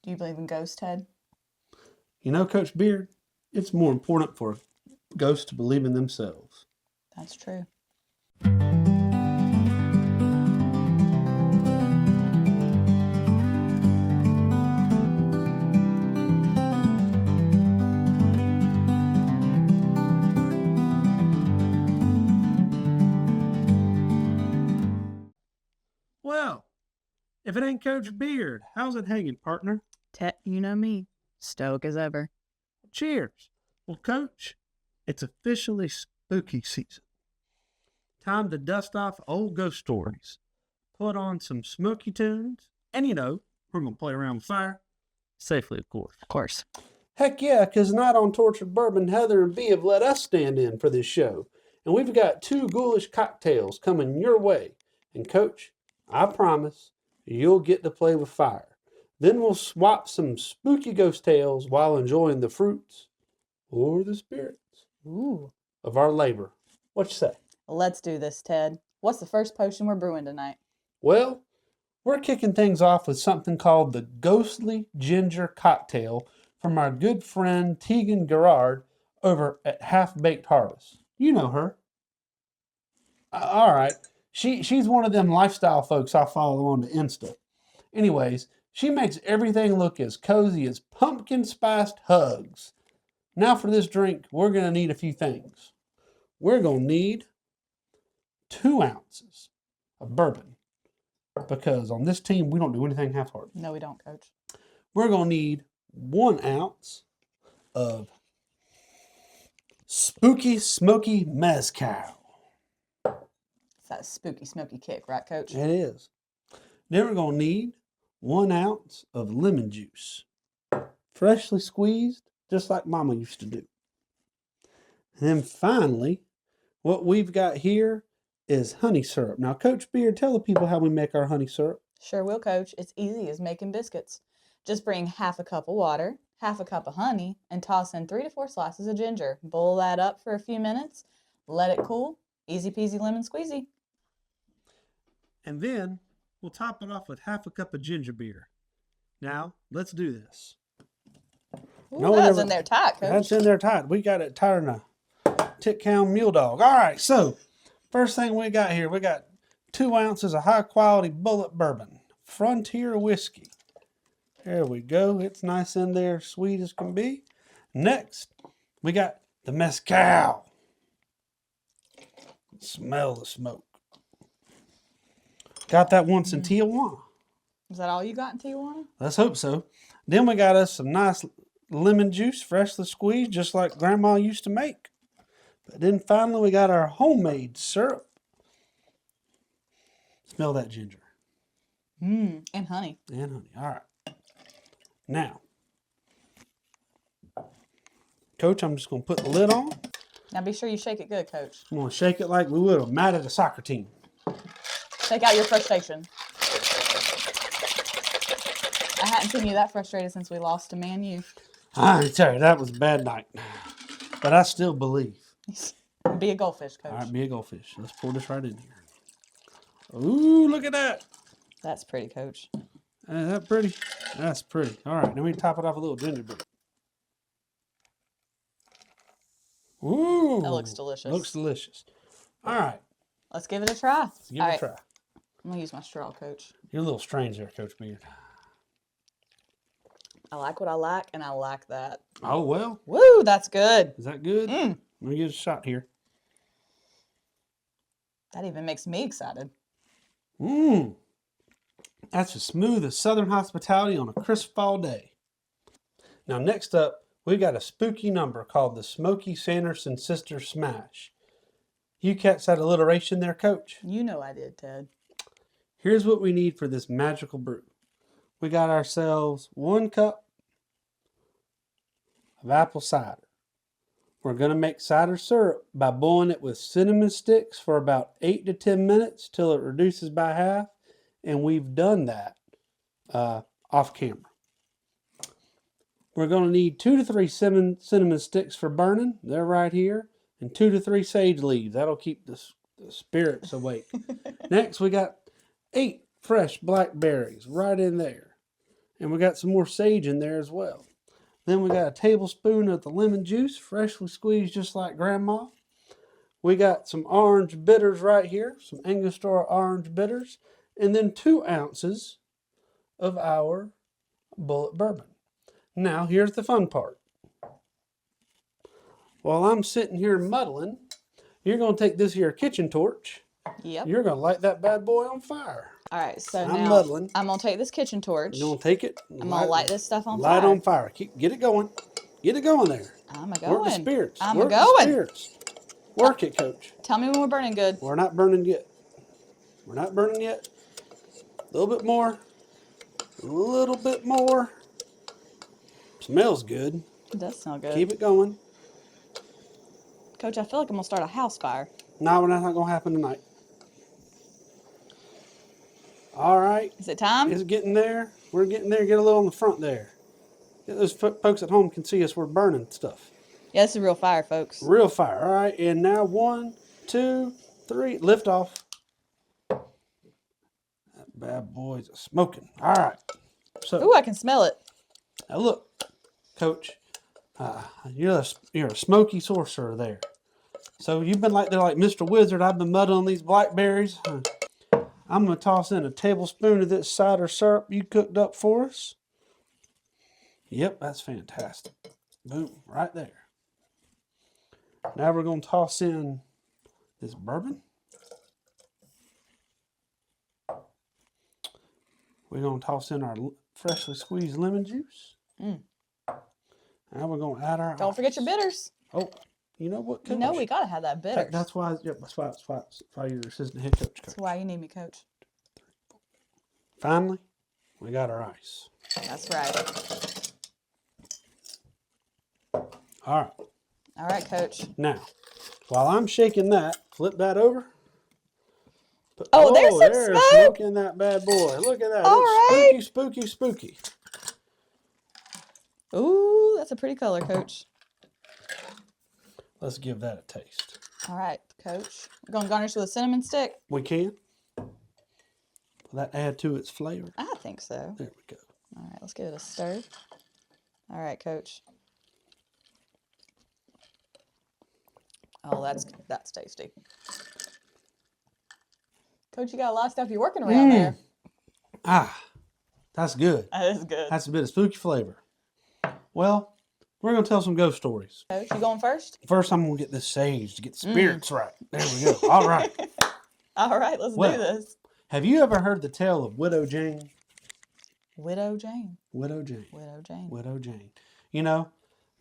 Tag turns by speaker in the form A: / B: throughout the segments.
A: Do you believe in ghosts, Ted?
B: You know, Coach Beard, it's more important for ghosts to believe in themselves.
A: That's true.
B: Well, if it ain't Coach Beard, how's it hanging, partner?
A: Ted, you know me. Stoic as ever.
B: Cheers. Well, Coach, it's officially spooky season. Time to dust off old ghost stories, put on some Smoky tunes, and we're going to play around with fire. Safely, of course.
A: Of course.
B: Heck yeah, because tonight on Tortured Bourbon, Heather and B have let us stand in for this show. And we've got 2 ghoulish cocktails coming your way. And Coach, I promise you'll get to play with fire. Then we'll swap some spooky ghost tales while enjoying the fruits or the spirits of our labor. What you say?
A: Let's do this, Ted. What's the first potion we're brewing tonight?
B: Well, we're kicking things off with something called the Ghostly Ginger Cocktail from our good friend Tegan Gerard over at Half Baked Harvest. You know her. All right. She's one of them lifestyle folks I follow on the Insta. Anyways, she makes everything look as cozy as pumpkin spiced hugs. Now for this drink, we're going to need a few things. We're going to need 2 ounces of bourbon, because on this team, we don't do anything half-hearted.
A: No, we don't, Coach.
B: We're going to need 1 ounce of spooky, smoky mezcal.
A: It's that spooky, smoky kick, right, Coach?
B: It is. Then we're going to need 1 ounce of lemon juice, freshly squeezed, just like Mama used to do. And then finally, what we've got here is honey syrup. Now, Coach Beard, tell the people how we make our honey syrup.
A: Sure will, Coach. It's easy as making biscuits. Just bring half a cup of water, half a cup of honey, and toss in 3 to 4 slices of ginger. Boil that up for a few minutes. Let it cool. Easy peasy lemon squeezy.
B: And then we'll top it off with half a cup of ginger beer. Now, let's do this.
A: Ooh, that's in there tight, Coach.
B: That's in there tight. We got it tighter than a Tit-Count mule dog. All right, so first thing we got here, we got 2 ounces of high-quality bullet bourbon, Frontier whiskey. There we go. It's nice in there, sweet as can be. Next, we got the mezcal. Smell the smoke. Got that once in Tijuana.
A: Is that all you got in Tijuana?
B: Let's hope so. Then we got us some nice lemon juice, freshly squeezed, just like Grandma used to make. But then finally we got our homemade syrup. Smell that ginger.
A: And honey.
B: And honey. All right. Now, Coach, I'm just going to put the lid on.
A: Now be sure you shake it good, Coach.
B: I'm going to shake it like we would a mat at a soccer team.
A: Take out your frustration. I hadn't seen you that frustrated since we lost to Man U.
B: I tell you, that was a bad night. But I still believe.
A: Be a goldfish, Coach.
B: All right, be a goldfish. Let's pour this right in here. Ooh, look at that.
A: That's pretty, Coach.
B: Is that pretty? That's pretty. All right, then we top it off with a little ginger beer. Ooh.
A: That looks delicious.
B: Looks delicious. All right.
A: Let's give it a try.
B: Give it a try.
A: I'm going to use my straw, Coach.
B: You're a little strange there, Coach Beard.
A: I like what I like, and I like that.
B: Oh, well.
A: Woo, that's good.
B: Is that good? Let me get a shot here.
A: That even makes me excited.
B: That's as smooth as Southern hospitality on a crisp fall day. Now, next up, we got a spooky number called the Smoky Sanderson Sister Smash. You catch that alliteration there, Coach?
A: You know I did, Ted.
B: Here's what we need for this magical brew. We got ourselves 1 cup of apple cider. We're going to make cider syrup by boiling it with cinnamon sticks for about 8 to 10 minutes till it reduces by half. And we've done that off camera. We're going to need 2 to 3 cinnamon sticks for burning. They're right here. And 2 to 3 sage leaves. That'll keep the spirits awake. Next, we got 8 fresh blackberries right in there. And we got some more sage in there as well. Then we got a tablespoon of the lemon juice, freshly squeezed just like Grandma. We got some orange bitters right here, some Angostura orange bitters, and then 2 ounces of our bullet bourbon. Now, here's the fun part. While I'm sitting here muddling, you're going to take this here kitchen torch.
A: Yep.
B: You're going to light that bad boy on fire.
A: All right, so
B: I'm
A: now
B: muddling.
A: I'm going to take this kitchen torch.
B: You're going to take it.
A: I'm going to light this stuff on
B: Light
A: fire.
B: on fire. Get it going. Get it going there.
A: I'm a-going.
B: Work the spirits.
A: I'm
B: Work
A: a-going.
B: the spirits. Work it, Coach.
A: Tell me when we're burning good.
B: We're not burning yet. We're not burning yet. A little bit more. A little bit more. Smells good.
A: It does smell good.
B: Keep it going.
A: Coach, I feel like I'm going to start a house fire.
B: No, that's not going to happen tonight. All right.
A: Is it time?
B: It's getting there. We're getting there. Get a little on the front there. Get those folks at home can see us. We're burning stuff.
A: Yeah, this is real fire, folks.
B: Real fire. All right. And now 1, 2, 3. Lift off. That bad boy's smoking. All right. So,
A: Ooh, I can smell it.
B: now look, Coach. You're a smoky sorcerer there. So you've been like Mr. Wizard. I've been muddling these blackberries. I'm going to toss in a tablespoon of this cider syrup you cooked up for us. Yep, that's fantastic. Boom, right there. Now we're going to toss in this bourbon. We're going to toss in our freshly squeezed lemon juice. Now we're going to add our
A: Don't forget your bitters.
B: Oh, you know what, Coach?
A: You know we got to have that bitters.
B: That's why you're assistant head coach.
A: That's why you need me, Coach.
B: Finally, we got our ice.
A: That's right.
B: All right.
A: All right, Coach.
B: Now, while I'm shaking that, flip that over.
A: There's some smoke.
B: Smoke in that bad boy. Look at that.
A: All right.
B: It's spooky, spooky, spooky.
A: Ooh, that's a pretty color, Coach.
B: Let's give that a taste.
A: All right, Coach. We're going to garnish with a cinnamon stick.
B: We can. Will that add to its flavor?
A: I think so.
B: There we go.
A: All right, let's give it a stir. All right, Coach. Oh, that's tasty. Coach, you got a lot of stuff you're working around there.
B: That's good.
A: That is good.
B: That's a bit of spooky flavor. Well, we're going to tell some ghost stories.
A: Coach, you going first?
B: First, I'm going to get this sage to get the spirits right. There we go. All right.
A: All right, let's do this.
B: Have you ever heard the tale of Widow Jane?
A: Widow Jane.
B: Widow Jane.
A: Widow Jane.
B: Widow Jane. You know,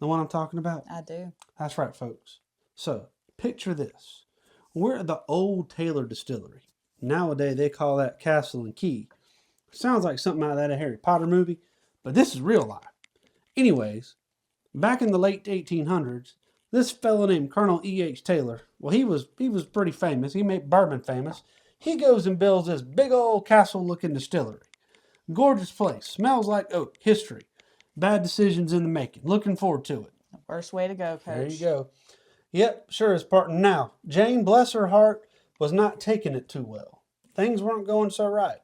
B: the one I'm talking about?
A: I do.
B: That's right, folks. So, picture this. We're at the old Taylor Distillery. Nowadays, they call that Castle and Key. Sounds like something out of that Harry Potter movie, but this is real life. Anyways, back in the late 1800s, this fellow named Colonel E.H. Taylor, well, he was pretty famous. He made bourbon famous. He goes and builds this big old castle-looking distillery. Gorgeous place. Smells like oak. History. Bad decisions in the making. Looking forward to it.
A: Worst way to go, Coach.
B: There you go. Yep, sure is parting now. Jane, bless her heart, was not taking it too well. Things weren't going so right.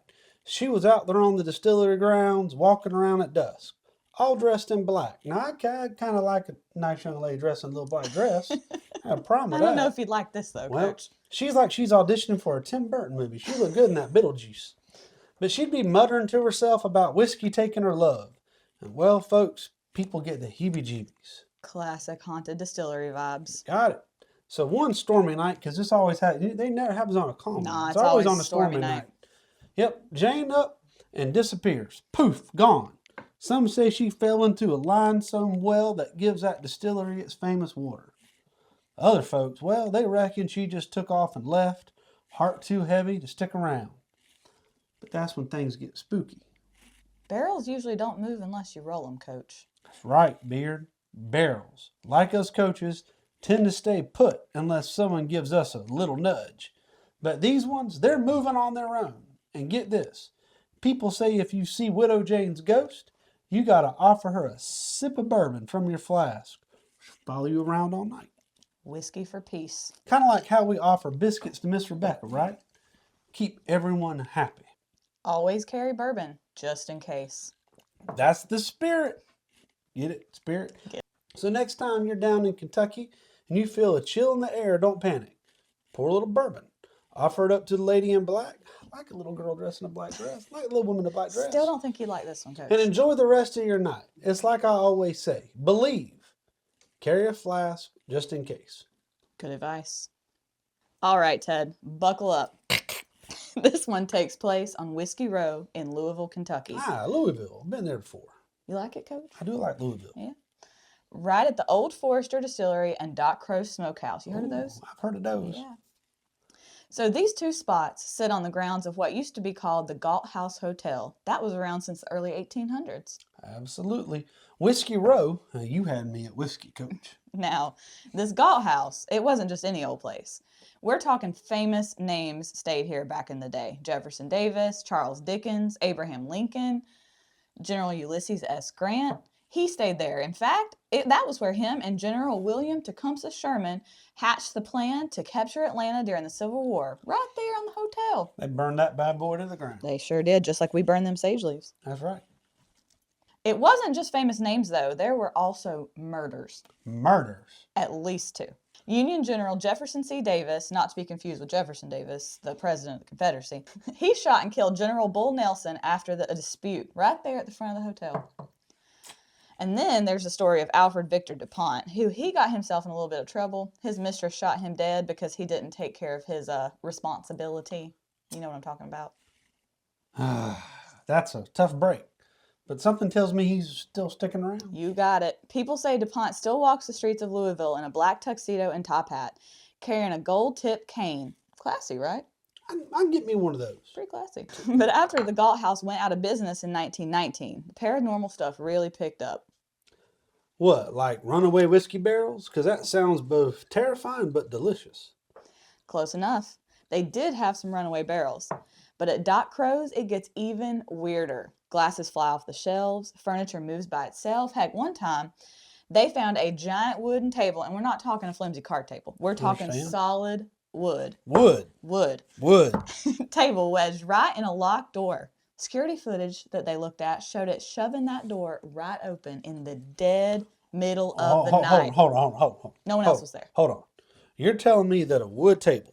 B: She was out there on the distillery grounds, walking around at dusk, all dressed in black. Now, I kind of like a nice young lady dressed in a little black dress. I have a problem with that.
A: I don't know if you'd like this, though,
B: Well,
A: Coach.
B: she's like she's auditioning for a Tim Burton movie. She looked good in that Beetlejuice. But she'd be muttering to herself about whiskey taking her love. And, well, folks, people get the heebie-jeebies.
A: Classic haunted distillery vibes.
B: Got it. So one stormy night, because this always happens, they never happens on a calm night.
A: Nah,
B: It's
A: it's
B: always
A: always
B: on a stormy
A: stormy
B: night.
A: night.
B: Yep, Jane up and disappears. Poof, gone. Some say she fell into a limestone well that gives that distillery its famous water. Other folks, well, they reckon she just took off and left, heart too heavy to stick around. But that's when things get spooky.
A: Barrels usually don't move unless you roll them, Coach.
B: That's right, Beard. Barrels, like us coaches, tend to stay put unless someone gives us a little nudge. But these ones, they're moving on their own. And get this, people say if you see Widow Jane's ghost, you got to offer her a sip of bourbon from your flask. She'll follow you around all night.
A: Whiskey for peace.
B: Kind of like how we offer biscuits to Miss Rebecca, right? Keep everyone happy.
A: Always carry bourbon, just in case.
B: That's the spirit. Get it? Spirit?
A: Get
B: So next time you're down in Kentucky and you feel a chill in the air, don't panic. Pour a little bourbon. Offer it up to the lady in black. I like a little girl dressed in a black dress. I like a little woman in a black dress.
A: Still don't think you like this one, Coach.
B: And enjoy the rest of your night. It's like I always say, believe. Carry a flask just in case.
A: Good advice. All right, Ted, buckle up. This one takes place on Whiskey Row in Louisville, Kentucky.
B: Ah, Louisville. I've been there before.
A: You like it, Coach?
B: I do like Louisville.
A: Yeah. Right at the Old Forester Distillery and Doc Crow's Smokehouse. You heard of those?
B: I've heard of those.
A: Yeah. So these two spots sit on the grounds of what used to be called the Galt House Hotel. That was around since the early 1800s.
B: Absolutely. Whiskey Row. You had me at whiskey, Coach.
A: Now, this Galt House, it wasn't just any old place. We're talking famous names stayed here back in the day. Jefferson Davis, Charles Dickens, Abraham Lincoln, General Ulysses S. Grant. He stayed there. In fact, that was where him and General William Tecumseh Sherman hatched the plan to capture Atlanta during the Civil War, right there on the hotel.
B: They burned that bad boy to the ground.
A: They sure did, just like we burned them sage leaves.
B: That's right.
A: It wasn't just famous names, though. There were also murders.
B: Murders?
A: At least two. Union General Jefferson C. Davis, not to be confused with Jefferson Davis, the president of the Confederacy, he shot and killed General Bull Nelson after a dispute right there at the front of the hotel. And then there's the story of Alfred Victor DuPont, who he got himself in a little bit of trouble. His mistress shot him dead because he didn't take care of his responsibility. You know what I'm talking about.
B: That's a tough break. But something tells me he's still sticking around.
A: You got it. People say DuPont still walks the streets of Louisville in a black tuxedo and top hat, carrying a gold-tipped cane. Classy, right?
B: I can get me one of those.
A: Pretty classy. But after the Galt House went out of business in 1919, the paranormal stuff really picked up.
B: What, like runaway whiskey barrels? Because that sounds both terrifying but delicious.
A: Close enough. They did have some runaway barrels. But at Doc Crow's, it gets even weirder. Glasses fly off the shelves. Furniture moves by itself. Heck, one time, they found a giant wooden table. And we're not talking a flimsy card table. We're talking solid wood. Wood. Table wedged right in a locked door. Security footage that they looked at showed it shoving that door right open in the dead middle of the night.
B: Hold on.
A: No one else was there.
B: Hold on. You're telling me that a wood table,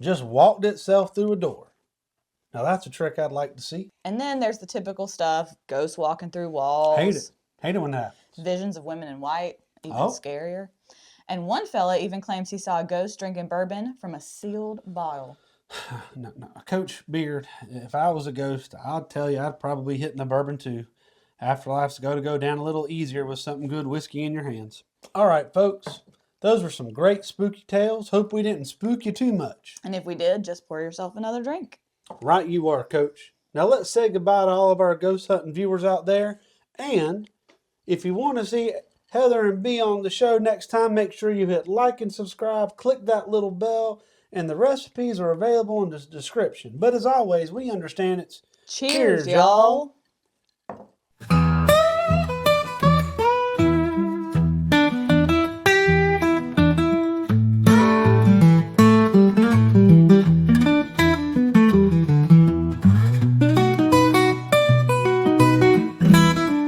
B: just walked itself through a door. Now that's a trick I'd like to see.
A: And then there's the typical stuff, ghosts walking through walls.
B: Hate it when that happens.
A: Visions of women in white, even scarier. And one fella even claims he saw a ghost drinking bourbon from a sealed bottle.
B: No, Coach Beard, if I was a ghost, I'll tell you I'd probably be hitting the bourbon too. Afterlife's got to go down a little easier with something good whiskey in your hands. All right, folks. Those were some great spooky tales. Hope we didn't spook you too much.
A: And if we did, just pour yourself another drink.
B: Right you are, Coach. Now let's say goodbye to all of our ghost hunting viewers out there. And if you want to see Heather and B on the show next time, make sure you hit like and subscribe. Click that little bell. And the recipes are available in the description. But as always, we understand it's
A: cheers y'all.